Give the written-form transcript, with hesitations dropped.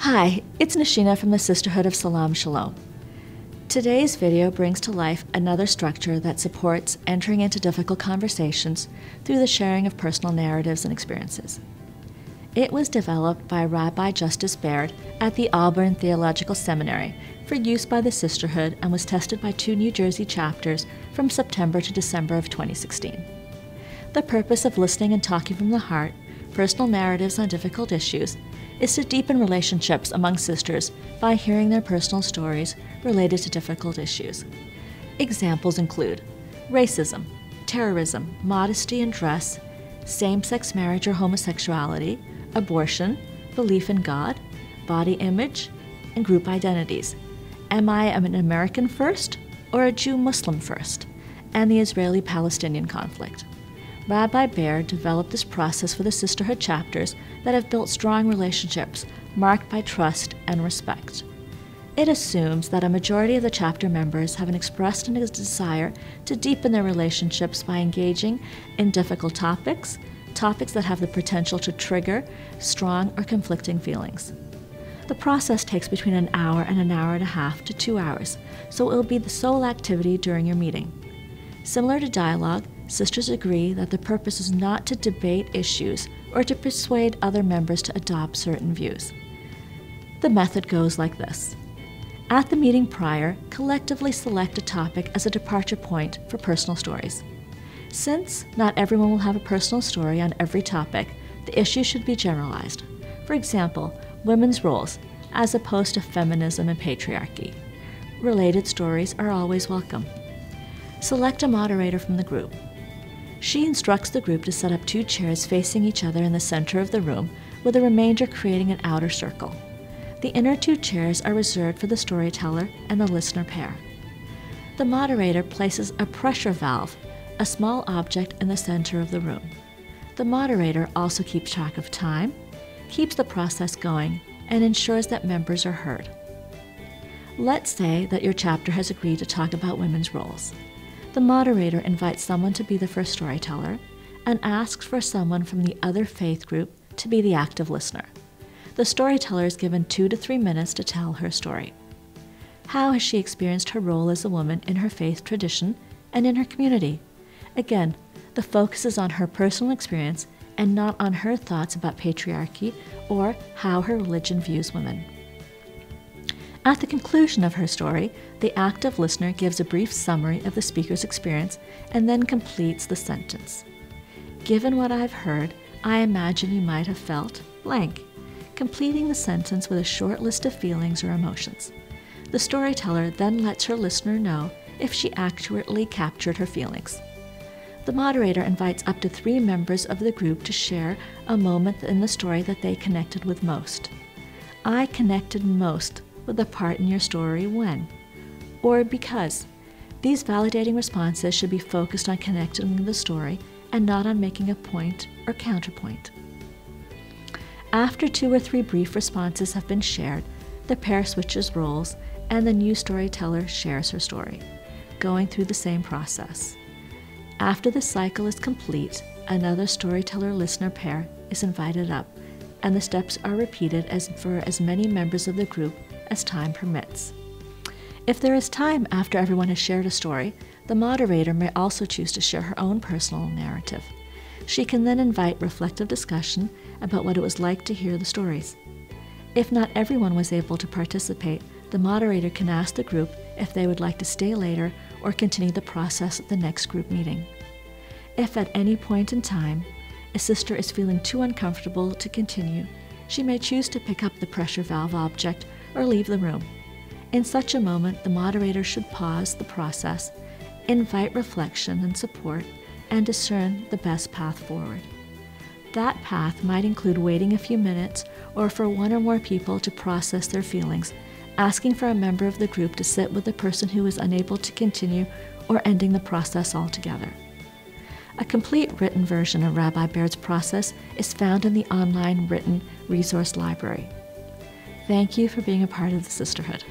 Hi, it's Nashina from the Sisterhood of Salaam Shalom. Today's video brings to life another structure that supports entering into difficult conversations through the sharing of personal narratives and experiences. It was developed by Rabbi Justice Baird at the Auburn Theological Seminary for use by the Sisterhood and was tested by 2 New Jersey chapters from September to December of 2016. The purpose of listening and talking from the heart, personal narratives on difficult issues, is to deepen relationships among sisters by hearing their personal stories related to difficult issues. Examples include racism, terrorism, modesty and dress, same-sex marriage or homosexuality, abortion, belief in God, body image, and group identities. Am I an American first or a Jew-Muslim first? And the Israeli-Palestinian conflict. Rabbi Baird developed this process for the Sisterhood chapters that have built strong relationships marked by trust and respect. It assumes that a majority of the chapter members have expressed a desire to deepen their relationships by engaging in difficult topics that have the potential to trigger strong or conflicting feelings. The process takes between an hour and an hour and a half to 2 hours, so it will be the sole activity during your meeting. Similar to dialogue, sisters agree that the purpose is not to debate issues or to persuade other members to adopt certain views. The method goes like this. At the meeting prior, collectively select a topic as a departure point for personal stories. Since not everyone will have a personal story on every topic, the issue should be generalized. For example, women's roles, as opposed to feminism and patriarchy. Related stories are always welcome. Select a moderator from the group. She instructs the group to set up 2 chairs facing each other in the center of the room, with the remainder creating an outer circle. The inner 2 chairs are reserved for the storyteller and the listener pair. The moderator places a pressure valve, a small object in the center of the room. The moderator also keeps track of time, keeps the process going, and ensures that members are heard. Let's say that your chapter has agreed to talk about women's roles. The moderator invites someone to be the first storyteller and asks for someone from the other faith group to be the active listener. The storyteller is given 2 to 3 minutes to tell her story. How has she experienced her role as a woman in her faith tradition and in her community? Again, the focus is on her personal experience and not on her thoughts about patriarchy or how her religion views women. At the conclusion of her story, the active listener gives a brief summary of the speaker's experience and then completes the sentence. Given what I've heard, I imagine you might have felt blank, completing the sentence with a short list of feelings or emotions. The storyteller then lets her listener know if she accurately captured her feelings. The moderator invites up to 3 members of the group to share a moment in the story that they connected with most. I connected most with the part in your story when, or because. These validating responses should be focused on connecting with the story and not on making a point or counterpoint. After 2 or 3 brief responses have been shared, the pair switches roles and the new storyteller shares her story, going through the same process. After the cycle is complete, another storyteller-listener pair is invited up, and the steps are repeated for as many members of the group as time permits. If there is time after everyone has shared a story, the moderator may also choose to share her own personal narrative. She can then invite reflective discussion about what it was like to hear the stories. If not everyone was able to participate, the moderator can ask the group if they would like to stay later or continue the process at the next group meeting. If at any point in time a sister is feeling too uncomfortable to continue, she may choose to pick up the pressure valve object or leave the room. In such a moment, the moderator should pause the process, invite reflection and support, and discern the best path forward. That path might include waiting a few minutes or for 1 or more people to process their feelings, asking for a member of the group to sit with the person who is unable to continue, or ending the process altogether. A complete written version of Rabbi Baird's process is found in the online written resource library. Thank you for being a part of the Sisterhood.